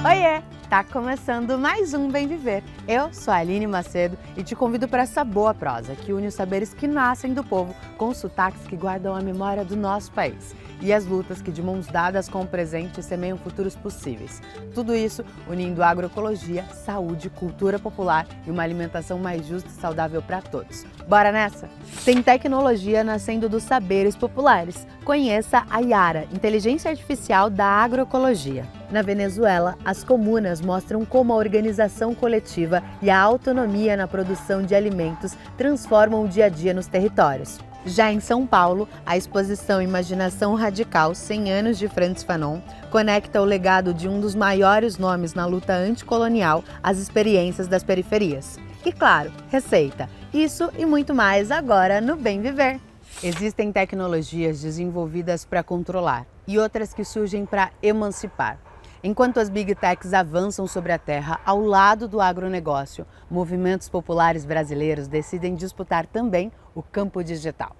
Oiê! Tá começando mais um Bem Viver. Eu sou a Aline Macedo e te convido para essa boa prosa que une os saberes que nascem do povo com os sotaques que guardam a memória do nosso país e as lutas que de mãos dadas com o presente semeiam futuros possíveis. Tudo isso unindo agroecologia, saúde, cultura popular e uma alimentação mais justa e saudável para todos. Bora nessa? Tem tecnologia nascendo dos saberes populares. Conheça a Yara, inteligência artificial da agroecologia. Na Venezuela, as comunas mostram como a organização coletiva e a autonomia na produção de alimentos transformam o dia a dia nos territórios. Já em São Paulo, a exposição Imaginação Radical 100 anos de Frantz Fanon conecta o legado de um dos maiores nomes na luta anticolonial às experiências das periferias. E claro, receita. Isso e muito mais agora no Bem Viver. Existem tecnologias desenvolvidas para controlar e outras que surgem para emancipar. Enquanto as Big Techs avançam sobre a terra ao lado do agronegócio, movimentos populares brasileiros decidem disputar também o campo digital.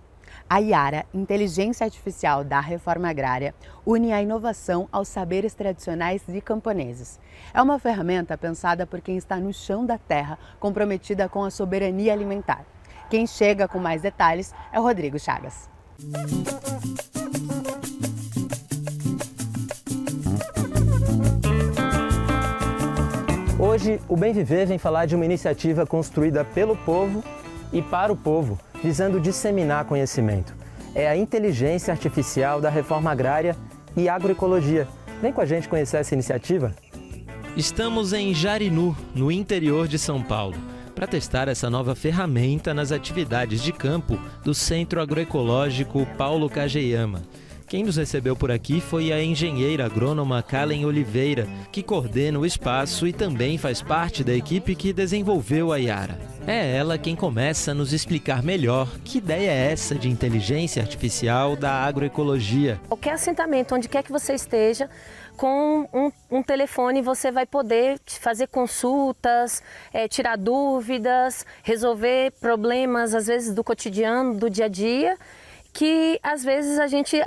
A Yara, inteligência artificial da reforma agrária, une a inovação aos saberes tradicionais de camponeses. É uma ferramenta pensada por quem está no chão da terra, comprometida com a soberania alimentar. Quem chega com mais detalhes é o Rodrigo Chagas. Hoje, o Bem Viver vem falar de uma iniciativa construída pelo povo e para o povo, visando disseminar conhecimento. É a inteligência artificial da reforma agrária e agroecologia. Vem com a gente conhecer essa iniciativa? Estamos em Jarinu, no interior de São Paulo, para testar essa nova ferramenta nas atividades de campo do Centro Agroecológico Paulo Kageyama. Quem nos recebeu por aqui foi a engenheira agrônoma Kalen Oliveira, que coordena o espaço e também faz parte da equipe que desenvolveu a Yara. É ela quem começa a nos explicar melhor que ideia é essa de inteligência artificial da agroecologia. Qualquer assentamento, onde quer que você esteja, com um telefone você vai poder fazer consultas, tirar dúvidas, resolver problemas, às vezes, do cotidiano, do dia a dia, que às vezes a gente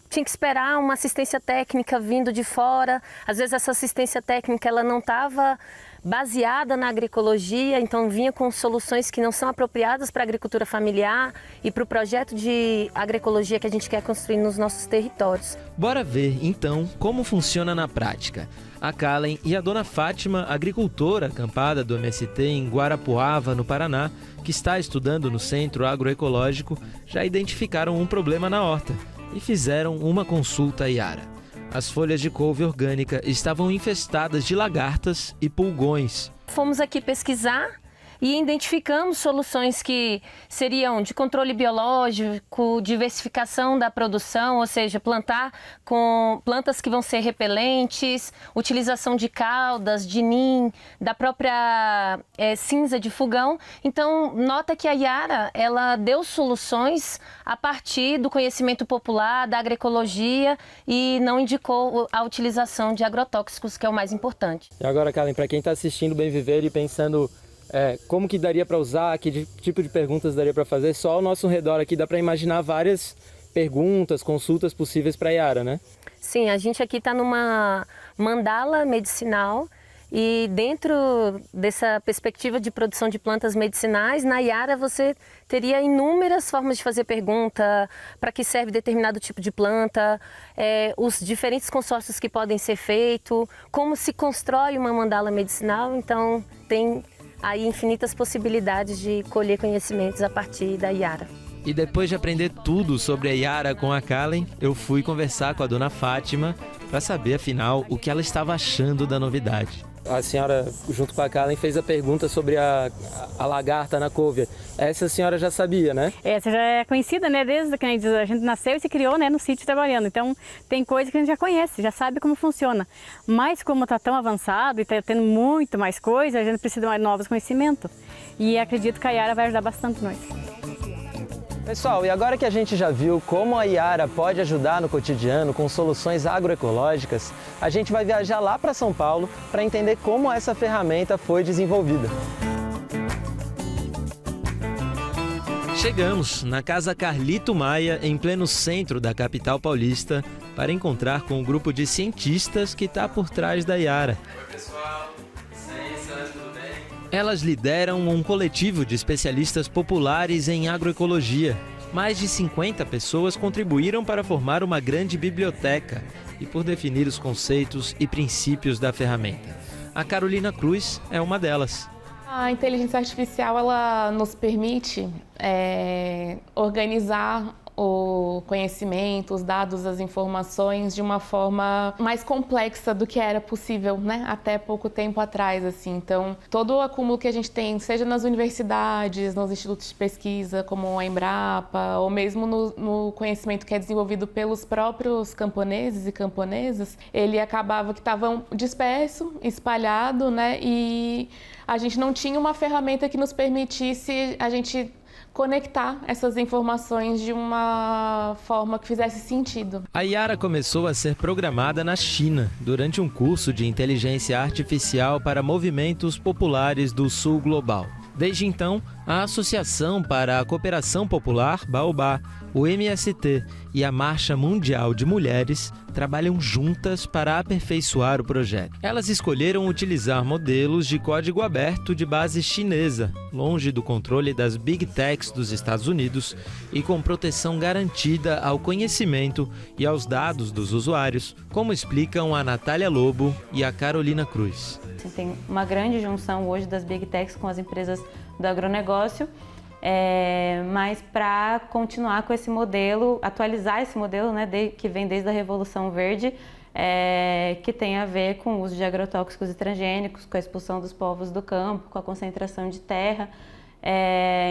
tinha que esperar uma assistência técnica vindo de fora. Às vezes essa assistência técnica ela não estava baseada na agroecologia, então vinha com soluções que não são apropriadas para a agricultura familiar e para o projeto de agroecologia que a gente quer construir nos nossos territórios. Bora ver, então, como funciona na prática. A Kalen e a dona Fátima, agricultora acampada do MST em Guarapuava, no Paraná, que está estudando no Centro Agroecológico, já identificaram um problema na horta e fizeram uma consulta à Yara. As folhas de couve orgânica estavam infestadas de lagartas e pulgões. Fomos aqui pesquisar e identificamos soluções que seriam de controle biológico, diversificação da produção, ou seja, plantar com plantas que vão ser repelentes, utilização de caudas, de nim, da própria cinza de fogão. Então, nota que a Yara, ela deu soluções a partir do conhecimento popular, da agroecologia e não indicou a utilização de agrotóxicos, que é o mais importante. E agora, Kalen, para quem está assistindo Bem Viver e pensando como que daria para usar, que tipo de perguntas daria para fazer, só ao nosso redor aqui dá para imaginar várias perguntas, consultas possíveis para a Yara, né? Sim, a gente aqui está numa mandala medicinal e dentro dessa perspectiva de produção de plantas medicinais, na Yara você teria inúmeras formas de fazer pergunta, para que serve determinado tipo de planta, os diferentes consórcios que podem ser feitos, como se constrói uma mandala medicinal, então tem aí infinitas possibilidades de colher conhecimentos a partir da Yara. E depois de aprender tudo sobre a Yara com a Kalen, eu fui conversar com a dona Fátima para saber, afinal, o que ela estava achando da novidade. A senhora, junto com a Kalen, fez a pergunta sobre a lagarta na couve. Essa a senhora já sabia, né? Essa já é conhecida, né? Desde que a gente nasceu e se criou, né, no sítio trabalhando. Então, tem coisa que a gente já conhece, já sabe como funciona. Mas como está tão avançado e está tendo muito mais coisa, a gente precisa de mais novos conhecimentos. E acredito que a Yara vai ajudar bastante nós. Pessoal, e agora que a gente já viu como a Yara pode ajudar no cotidiano com soluções agroecológicas, a gente vai viajar lá para São Paulo para entender como essa ferramenta foi desenvolvida. Chegamos na Casa Carlito Maia, em pleno centro da capital paulista, para encontrar com o grupo de cientistas que está por trás da Yara. Oi, pessoal. Licença, tudo bem? Elas lideram um coletivo de especialistas populares em agroecologia. Mais de 50 pessoas contribuíram para formar uma grande biblioteca e por definir os conceitos e princípios da ferramenta. A Carolina Cruz é uma delas. A inteligência artificial ela nos permite organizar o conhecimento, os dados, as informações de uma forma mais complexa do que era possível, né? Até pouco tempo atrás, assim. Então, todo o acúmulo que a gente tem, seja nas universidades, nos institutos de pesquisa, como a Embrapa, ou mesmo no conhecimento que é desenvolvido pelos próprios camponeses e camponesas, ele acabava que estava disperso, espalhado, né? E a gente não tinha uma ferramenta que nos permitisse a gente conectar essas informações de uma forma que fizesse sentido. A Yara começou a ser programada na China durante um curso de inteligência artificial para movimentos populares do sul global. Desde então, a Associação para a Cooperação Popular, Baobá, o MST e a Marcha Mundial de Mulheres trabalham juntas para aperfeiçoar o projeto. Elas escolheram utilizar modelos de código aberto de base chinesa, longe do controle das Big Techs dos Estados Unidos e com proteção garantida ao conhecimento e aos dados dos usuários, como explicam a Natália Lobo e a Carolina Cruz. Tem uma grande junção hoje das Big Techs com as empresas do agronegócio, mas para continuar com esse modelo, atualizar esse modelo, né, que vem desde a Revolução Verde, que tem a ver com o uso de agrotóxicos e transgênicos, com a expulsão dos povos do campo, com a concentração de terra.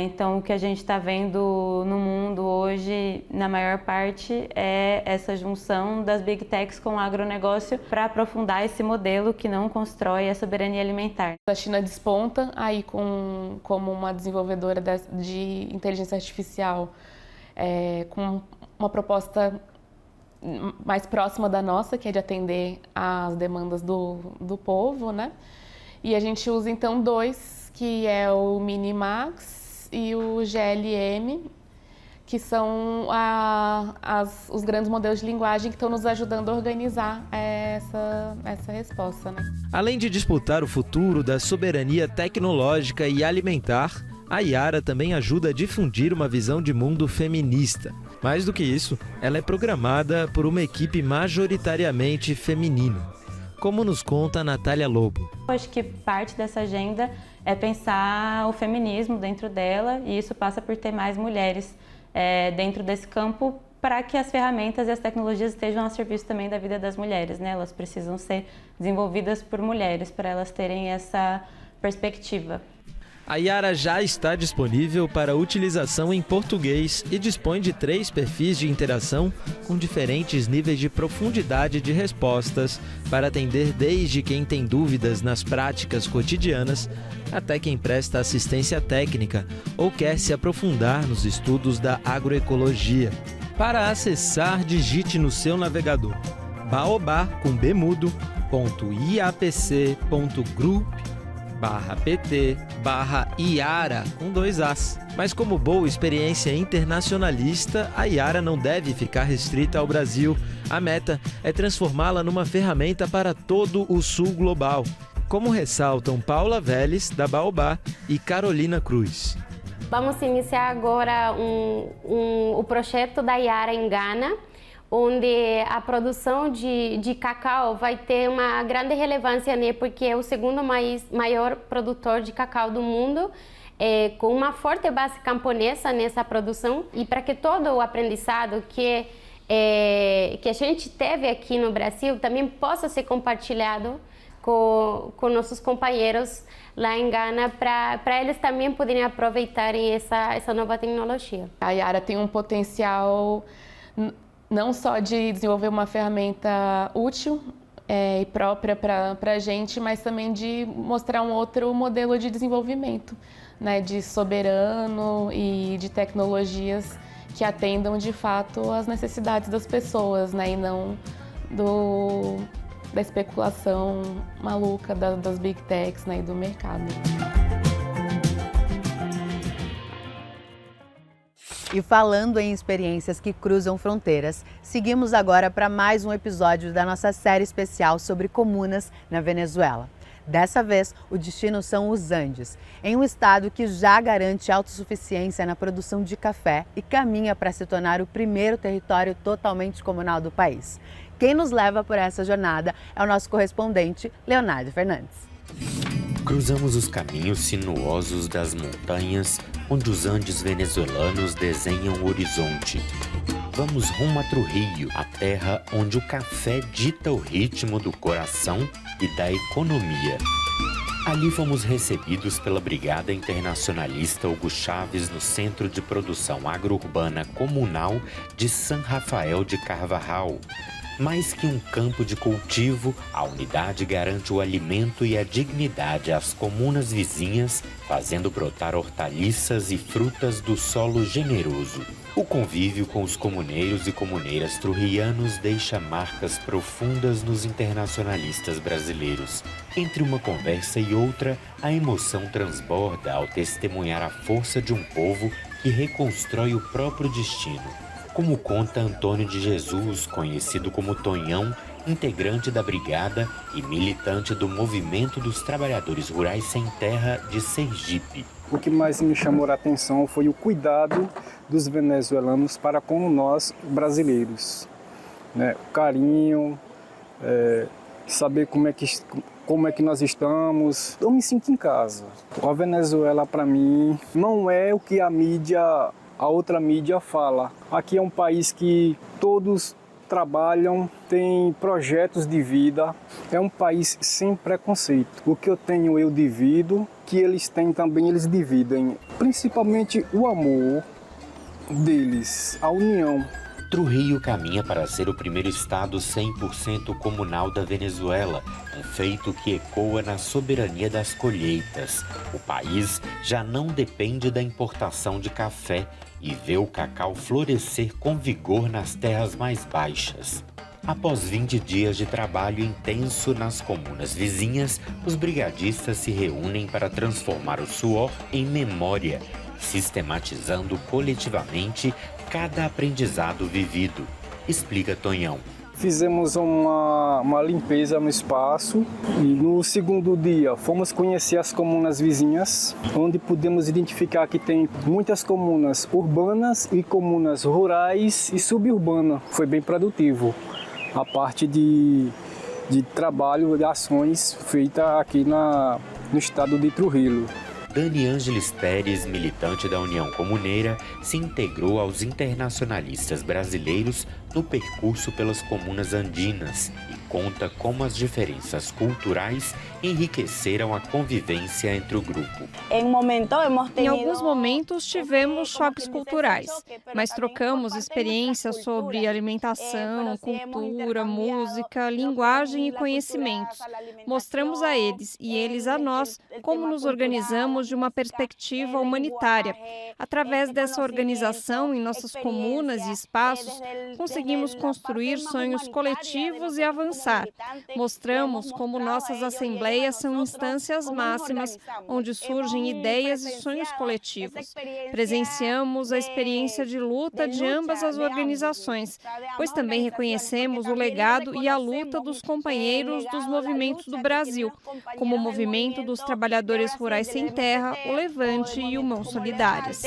Então, o que a gente está vendo no mundo hoje, na maior parte, é essa junção das Big Techs com o agronegócio para aprofundar esse modelo que não constrói a soberania alimentar. A China desponta aí como uma desenvolvedora de inteligência artificial com uma proposta mais próxima da nossa, que é de atender às demandas do povo, né? E a gente usa, então, dois, que é o Minimax e o GLM, que são os grandes modelos de linguagem que estão nos ajudando a organizar essa resposta, né? Além de disputar o futuro da soberania tecnológica e alimentar, a Yara também ajuda a difundir uma visão de mundo feminista. Mais do que isso, ela é programada por uma equipe majoritariamente feminina, como nos conta a Natália Lobo. Acho que parte dessa agenda é pensar o feminismo dentro dela, e isso passa por ter mais mulheres dentro desse campo, para que as ferramentas e as tecnologias estejam a serviço também da vida das mulheres, né? Elas precisam ser desenvolvidas por mulheres para elas terem essa perspectiva. A Yara já está disponível para utilização em português e dispõe de 3 perfis de interação com diferentes níveis de profundidade de respostas para atender desde quem tem dúvidas nas práticas cotidianas até quem presta assistência técnica ou quer se aprofundar nos estudos da agroecologia. Para acessar, digite no seu navegador baobá.pt.group/pt/Yara com 2 As. Mas como boa experiência internacionalista, a Yara não deve ficar restrita ao Brasil. A meta é transformá-la numa ferramenta para todo o sul global, como ressaltam Paula Vélez, da Baobá, e Carolina Cruz. Vamos iniciar agora o projeto da Yara em Ghana, onde a produção de cacau vai ter uma grande relevância, né, porque é o segundo maior produtor de cacau do mundo, com uma forte base camponesa nessa produção, e para que todo o aprendizado que a gente teve aqui no Brasil também possa ser compartilhado com nossos companheiros lá em Ghana, para eles também poderem aproveitarem essa nova tecnologia. A Yara tem um potencial não só de desenvolver uma ferramenta útil e própria para a gente, mas também de mostrar um outro modelo de desenvolvimento, né, de soberano e de tecnologias que atendam de fato às necessidades das pessoas, né, e não da especulação maluca das Big Techs, né, e do mercado. E falando em experiências que cruzam fronteiras, seguimos agora para mais um episódio da nossa série especial sobre comunas na Venezuela. Dessa vez, o destino são os Andes, em um estado que já garante autossuficiência na produção de café e caminha para se tornar o primeiro território totalmente comunal do país. Quem nos leva por essa jornada é o nosso correspondente, Leonardo Fernandes. Cruzamos os caminhos sinuosos das montanhas, onde os Andes venezuelanos desenham o horizonte. Vamos rumo a Trujillo, a terra onde o café dita o ritmo do coração e da economia. Ali fomos recebidos pela Brigada Internacionalista Hugo Chávez no Centro de Produção Agro-Urbana Comunal de San Rafael de Carvajal. Mais que um campo de cultivo, a unidade garante o alimento e a dignidade às comunas vizinhas, fazendo brotar hortaliças e frutas do solo generoso. O convívio com os comuneiros e comuneiras trujilhanos deixa marcas profundas nos internacionalistas brasileiros. Entre uma conversa e outra, a emoção transborda ao testemunhar a força de um povo que reconstrói o próprio destino. Como conta Antônio de Jesus, conhecido como Tonhão, integrante da Brigada e militante do Movimento dos Trabalhadores Rurais Sem Terra de Sergipe. O que mais me chamou a atenção foi o cuidado dos venezuelanos para com nós brasileiros, né? O carinho, saber como é que nós estamos. Eu me sinto em casa. A Venezuela, para mim, não é o que a outra mídia fala. Aqui é um país que todos trabalham, tem projetos de vida. É um país sem preconceito. O que eu tenho, eu divido. O que eles têm também, eles dividem. Principalmente o amor deles, a união. Trujillo caminha para ser o primeiro estado 100% comunal da Venezuela, um feito que ecoa na soberania das colheitas. O país já não depende da importação de café e vê o cacau florescer com vigor nas terras mais baixas. Após 20 dias de trabalho intenso nas comunas vizinhas, os brigadistas se reúnem para transformar o suor em memória, sistematizando coletivamente cada aprendizado vivido. Explica Tonhão. Fizemos uma limpeza no espaço e no segundo dia fomos conhecer as comunas vizinhas, onde pudemos identificar que tem muitas comunas urbanas e comunas rurais e suburbanas. Foi bem produtivo a parte de trabalho, de ações feitas aqui no estado de Trujillo. Dani Ângeles Pérez, militante da União Comuneira, se integrou aos internacionalistas brasileiros no percurso pelas comunas andinas e conta como as diferenças culturais enriqueceram a convivência entre o grupo. Em alguns momentos tivemos choques culturais, mas trocamos experiências sobre alimentação, cultura, música, linguagem e conhecimentos. Mostramos a eles e eles a nós como nos organizamos de uma perspectiva humanitária. Através dessa organização em nossas comunas e espaços, conseguimos construir sonhos coletivos e avançar. Mostramos como nossas assembleias são instâncias máximas, onde surgem ideias e sonhos coletivos. Presenciamos a experiência de luta de ambas as organizações, pois também reconhecemos o legado e a luta dos companheiros dos movimentos do Brasil, como o Movimento dos Trabalhadores Rurais Sem Terra, o Levante e o Mãos Solidárias.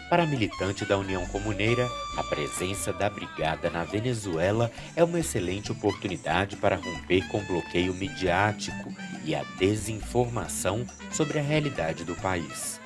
Para a militante da União Comuneira, a presença da Brigada na Venezuela é uma excelente oportunidade para romper com o bloqueio midiático e a desinformação sobre a realidade do país.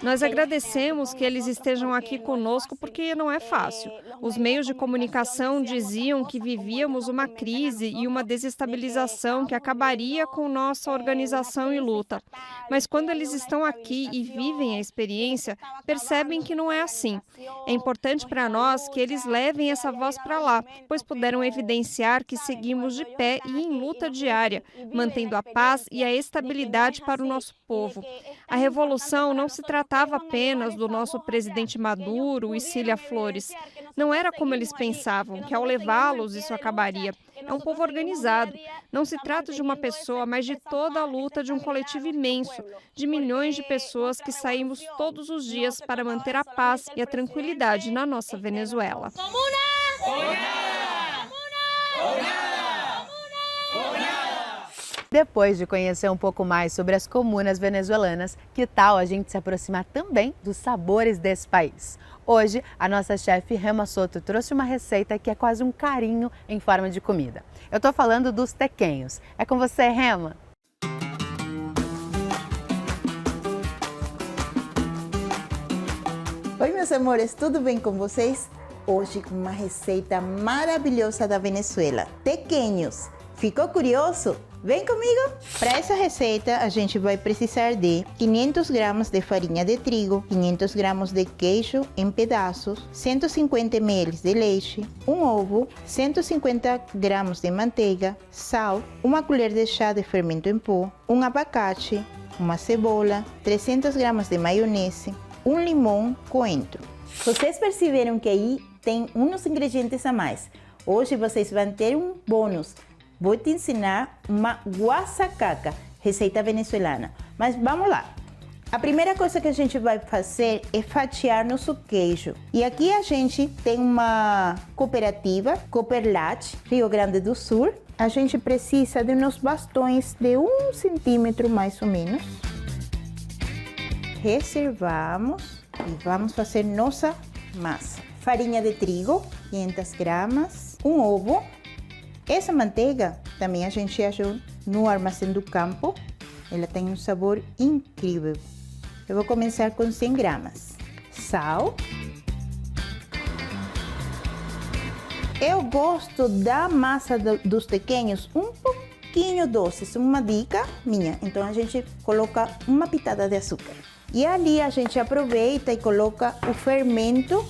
Nós agradecemos que eles estejam aqui conosco porque não é fácil. Os meios de comunicação diziam que vivíamos uma crise e uma desestabilização que acabaria com nossa organização e luta. Mas quando eles estão aqui e vivem a experiência, percebem que não é assim. É importante para nós que eles levem essa voz para lá, pois puderam evidenciar que seguimos de pé e em luta diária, mantendo a paz e a estabilidade para o nosso povo. A revolução não se tratava apenas do nosso presidente Maduro e Cília Flores. Não era como eles pensavam, que ao levá-los isso acabaria. É um povo organizado. Não se trata de uma pessoa, mas de toda a luta de um coletivo imenso, de milhões de pessoas que saímos todos os dias para manter a paz e a tranquilidade na nossa Venezuela. Depois de conhecer um pouco mais sobre as comunas venezuelanas, que tal a gente se aproximar também dos sabores desse país? Hoje, a nossa chefe Rema Soto trouxe uma receita que é quase um carinho em forma de comida. Eu estou falando dos tequenhos. É com você, Rema! Oi, meus amores, tudo bem com vocês? Hoje com uma receita maravilhosa da Venezuela, tequenhos. Ficou curioso? Vem comigo! Para essa receita, a gente vai precisar de 500 gramas de farinha de trigo, 500 gramas de queijo em pedaços, 150 ml de leite, um ovo, 150 gramas de manteiga, sal, uma colher de chá de fermento em pó, um abacate, uma cebola, 300 gramas de maionese, um limão coentro. Vocês perceberam que aí tem uns ingredientes a mais. Hoje vocês vão ter um bônus. Vou te ensinar uma guasacaca, receita venezuelana. Mas vamos lá. A primeira coisa que a gente vai fazer é fatiar nosso queijo. E aqui a gente tem uma cooperativa, Cooperlat, Rio Grande do Sul. A gente precisa de uns bastões de 1 centímetro mais ou menos. Reservamos e vamos fazer nossa massa. Farinha de trigo, 500 gramas, um ovo. Essa manteiga também a gente achou no Armazém do Campo. Ela tem um sabor incrível. Eu vou começar com 100 gramas. Sal. Eu gosto da massa dos tequenhos um pouquinho doces, uma dica minha. Então a gente coloca uma pitada de açúcar. E ali a gente aproveita e coloca o fermento.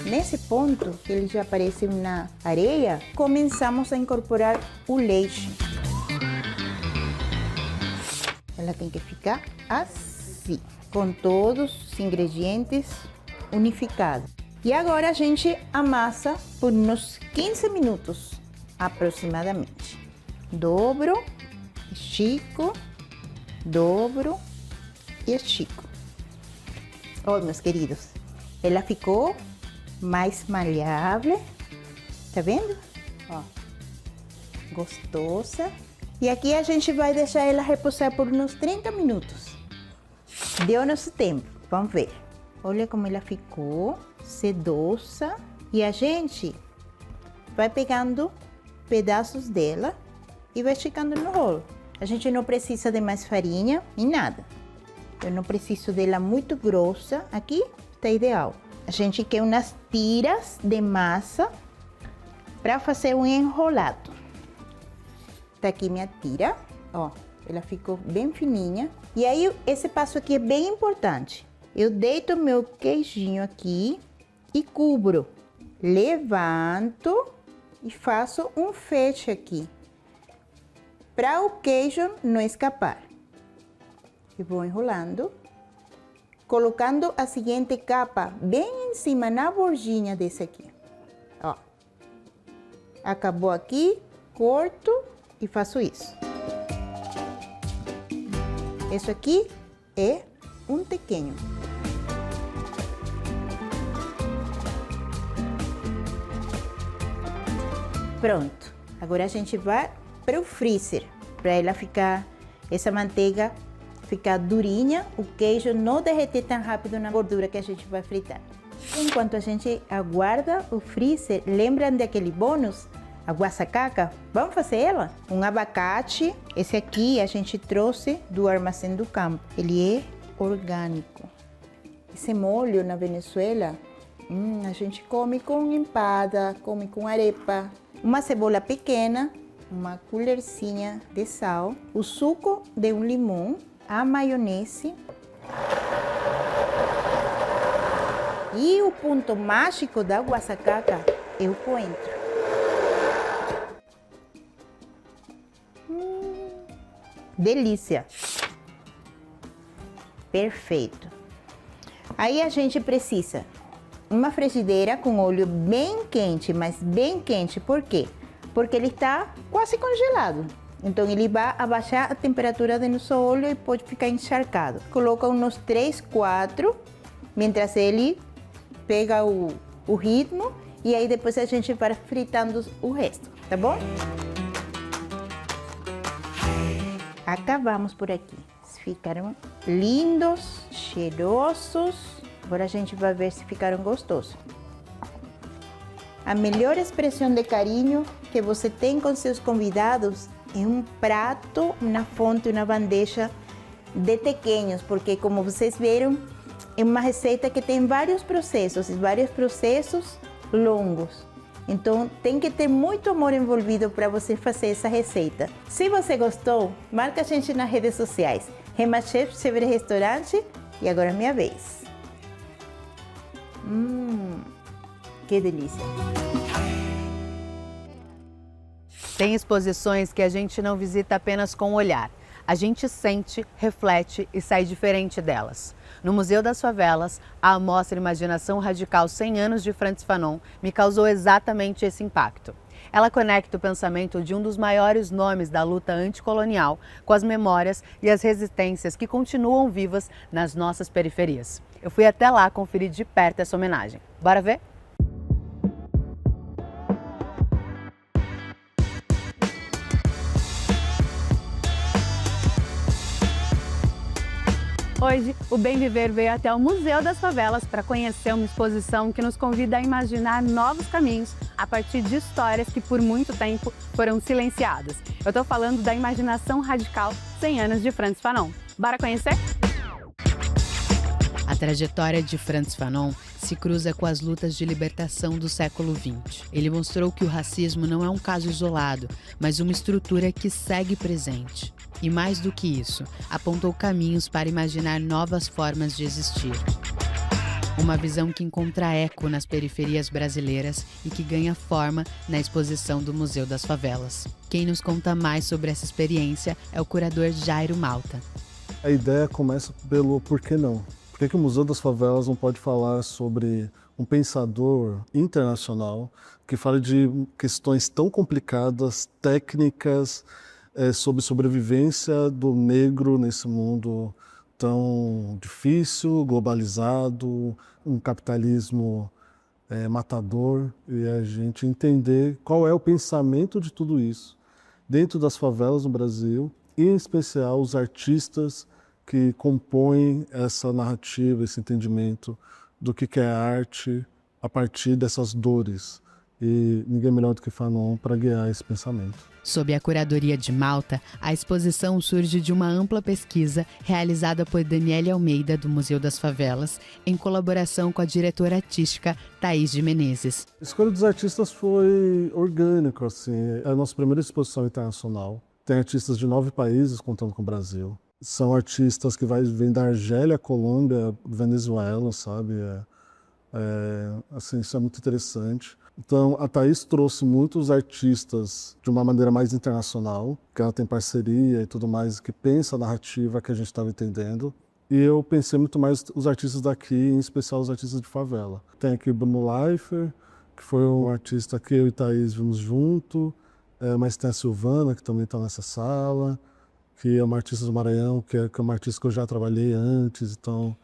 Nesse ponto, que ele já aparece na areia, começamos a incorporar o leite. Ela tem que ficar assim, com todos os ingredientes unificados. E agora a gente amassa por uns 15 minutos, aproximadamente. Dobro, estico, dobro e estico. Oi, meus queridos, ela ficou mais maleável, tá vendo? Ó, gostosa. E aqui a gente vai deixar ela repousar por uns 30 minutos. Deu nosso tempo, vamos ver. Olha como ela ficou, sedosa. E a gente vai pegando pedaços dela e vai esticando no rolo. A gente não precisa de mais farinha nem nada. Eu não preciso dela muito grossa, aqui está ideal. A gente quer umas tiras de massa para fazer um enrolado. Tá aqui minha tira, ó, ela ficou bem fininha. E aí esse passo aqui é bem importante. Eu deito meu queijinho aqui e cubro. Levanto e faço um fecho aqui, para o queijo não escapar. E vou enrolando, colocando a seguinte capa bem em cima, na bordinha desse aqui. Ó, acabou aqui, corto e faço isso. Isso aqui é um tequenho. Pronto, agora a gente vai para o freezer, para ela ficar, essa manteiga ficar durinha, o queijo não derreter tão rápido na gordura que a gente vai fritar. Enquanto a gente aguarda o freezer, lembram daquele bônus? A guasacaca? Vamos fazer ela? Um abacate, esse aqui a gente trouxe do Armazém do Campo, ele é orgânico. Esse molho na Venezuela, a gente come com empada, come com arepa. Uma cebola pequena, uma colherzinha de sal, o suco de um limão, a maionese. E o ponto mágico da guasacaca é o coentro. delícia. Perfeito. Aí a gente precisa uma frigideira com óleo bem quente, mas bem quente. Por quê? Porque ele está quase congelado. Então ele vai abaixar a temperatura do nosso óleo e pode ficar encharcado. Coloca uns 3, 4, mientras ele pega o ritmo, e aí depois a gente vai fritando o resto, tá bom? Acabamos por aqui. Ficaram lindos, cheirosos. Agora a gente vai ver se ficaram gostosos. A melhor expressão de carinho que você tem com seus convidados é um prato, uma fonte, uma bandeja de tequeños, porque como vocês viram, é uma receita que tem vários processos longos. Então tem que ter muito amor envolvido para você fazer essa receita. Se você gostou, marca a gente nas redes sociais. Remachef, Chevre Restaurante, e agora é minha vez. Que delícia! Tem exposições que a gente não visita apenas com o olhar. A gente sente, reflete e sai diferente delas. No Museu das Favelas, a amostra Imaginação Radical 100 anos de Frantz Fanon me causou exatamente esse impacto. Ela conecta o pensamento de um dos maiores nomes da luta anticolonial com as memórias e as resistências que continuam vivas nas nossas periferias. Eu fui até lá conferir de perto essa homenagem. Bora ver? Hoje, o Bem Viver veio até o Museu das Favelas para conhecer uma exposição que nos convida a imaginar novos caminhos a partir de histórias que por muito tempo foram silenciadas. Eu estou falando da Imaginação Radical 100 anos de Frantz Fanon. Bora conhecer? A trajetória de Frantz Fanon se cruza com as lutas de libertação do século XX. Ele mostrou que o racismo não é um caso isolado, mas uma estrutura que segue presente. E mais do que isso, apontou caminhos para imaginar novas formas de existir. Uma visão que encontra eco nas periferias brasileiras e que ganha forma na exposição do Museu das Favelas. Quem nos conta mais sobre essa experiência é o curador Jairo Malta. A ideia começa pelo por que não? Por que o Museu das Favelas não pode falar sobre um pensador internacional que fale de questões tão complicadas, técnicas, sobre sobrevivência do negro nesse mundo tão difícil, globalizado, um capitalismo matador, e a gente entender qual é o pensamento de tudo isso dentro das favelas no Brasil, e em especial os artistas que compõem essa narrativa, esse entendimento do que é arte a partir dessas dores. E ninguém melhor do que Fanon para guiar esse pensamento. Sob a curadoria de Malta, a exposição surge de uma ampla pesquisa realizada por Daniele Almeida, do Museu das Favelas, em colaboração com a diretora artística Thaís de Menezes. A escolha dos artistas foi orgânica, assim. É a nossa primeira exposição internacional. Tem artistas de 9 países contando com o Brasil. São artistas que vêm da Argélia, Colômbia, Venezuela, sabe? Assim, isso é muito interessante. Então, a Thaís trouxe muitos artistas de uma maneira mais internacional, que ela tem parceria e tudo mais, que pensa a narrativa que a gente estava entendendo. E eu pensei muito mais os artistas daqui, em especial os artistas de favela. Tem aqui o Bruno Leifert, que foi um artista que eu e Thaís vimos junto, mas tem a Silvana, que também está nessa sala, que é uma artista do Maranhão, que é uma artista que eu já trabalhei antes, então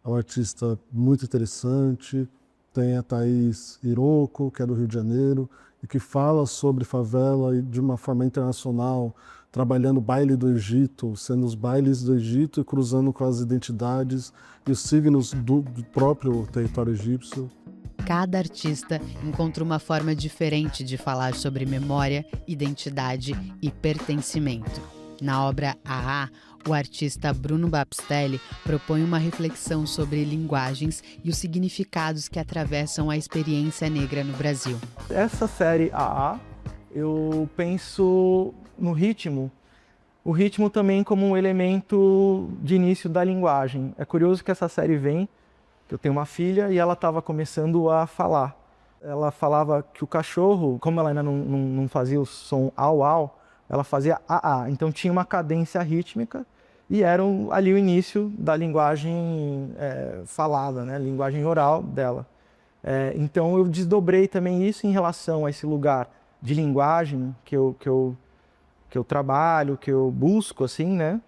é uma artista muito interessante. Tem a Thaís Hiroko, que é do Rio de Janeiro, e que fala sobre favela e de uma forma internacional, trabalhando o baile do Egito, sendo os bailes do Egito e cruzando com as identidades e os signos do próprio território egípcio. Cada artista encontra uma forma diferente de falar sobre memória, identidade e pertencimento. Na obra AA, o artista Bruno Baptistelli propõe uma reflexão sobre linguagens e os significados que atravessam a experiência negra no Brasil. Essa série AA, eu penso no ritmo. O ritmo também como um elemento de início da linguagem. É curioso que essa série vem, que eu tenho uma filha e ela estava começando a falar. Ela falava que o cachorro, como ela ainda não fazia o som au-au, ela fazia AA, então tinha uma cadência rítmica e era ali o início da linguagem falada, né? Linguagem oral dela. Então eu desdobrei também isso em relação a esse lugar de linguagem que eu trabalho, que eu busco, assim, né?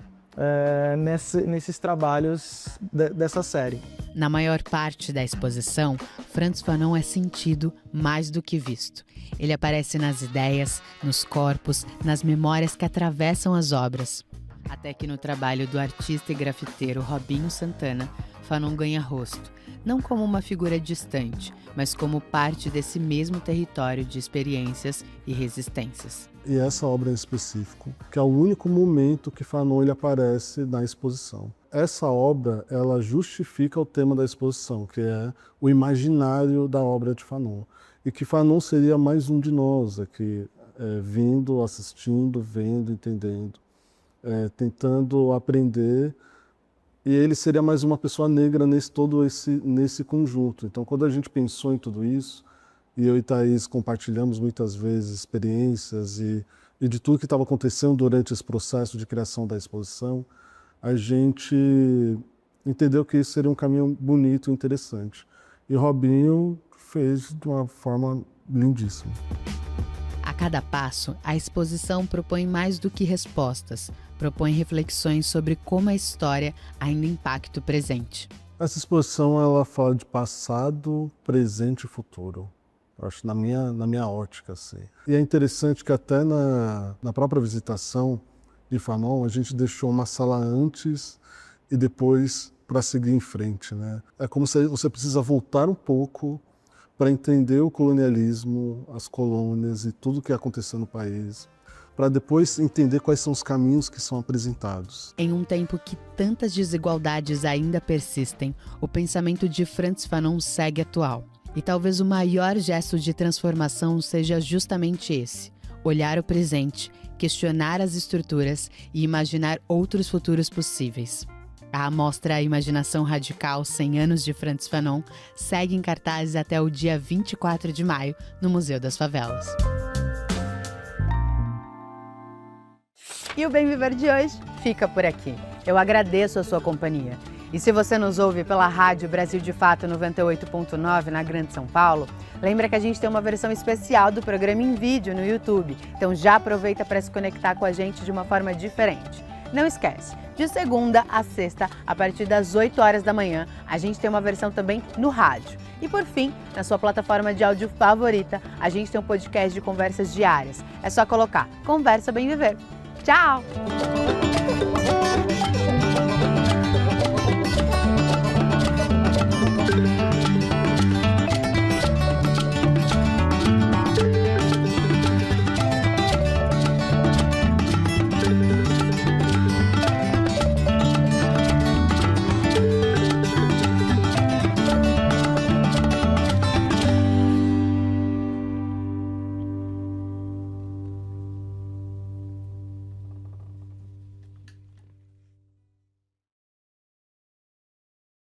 Nesses trabalhos dessa série. Na maior parte da exposição, Frantz Fanon é sentido mais do que visto. Ele aparece nas ideias, nos corpos, nas memórias que atravessam as obras. Até que no trabalho do artista e grafiteiro Robinho Santana, Fanon ganha rosto, não como uma figura distante, mas como parte desse mesmo território de experiências e resistências. E essa obra em específico, que é o único momento que Fanon ele aparece na exposição. Essa obra, ela justifica o tema da exposição, que é o imaginário da obra de Fanon. E que Fanon seria mais um de nós aqui, vindo, assistindo, vendo, entendendo, tentando aprender. E ele seria mais uma pessoa negra nesse conjunto. Então, quando a gente pensou em tudo isso, e eu e Thaís compartilhamos muitas vezes experiências e de tudo que estava acontecendo durante esse processo de criação da exposição, a gente entendeu que isso seria um caminho bonito e interessante. E Robinho fez de uma forma lindíssima. A cada passo, a exposição propõe mais do que respostas, propõe reflexões sobre como a história ainda impacta o presente. Essa exposição ela fala de passado, presente e futuro. Eu acho na minha ótica, assim. E é interessante que até na própria visitação de Fanon, a gente deixou uma sala antes e depois para seguir em frente, né? É como se você precisa voltar um pouco para entender o colonialismo, as colônias e tudo o que aconteceu no país, para depois entender quais são os caminhos que são apresentados. Em um tempo que tantas desigualdades ainda persistem, o pensamento de Frantz Fanon segue atual. E talvez o maior gesto de transformação seja justamente esse: olhar o presente, questionar as estruturas e imaginar outros futuros possíveis. A amostra Imaginação Radical 100 anos de Frantz Fanon segue em cartaz até o dia 24 de maio no Museu das Favelas. E o Bem Viver de hoje fica por aqui. Eu agradeço a sua companhia. E se você nos ouve pela Rádio Brasil de Fato 98.9 na Grande São Paulo, lembra que a gente tem uma versão especial do programa em vídeo no YouTube. Então já aproveita para se conectar com a gente de uma forma diferente. Não esquece, de segunda a sexta, a partir das 8 horas da manhã, a gente tem uma versão também no rádio. E por fim, na sua plataforma de áudio favorita, a gente tem um podcast de conversas diárias. É só colocar Conversa Bem Viver. Tchau!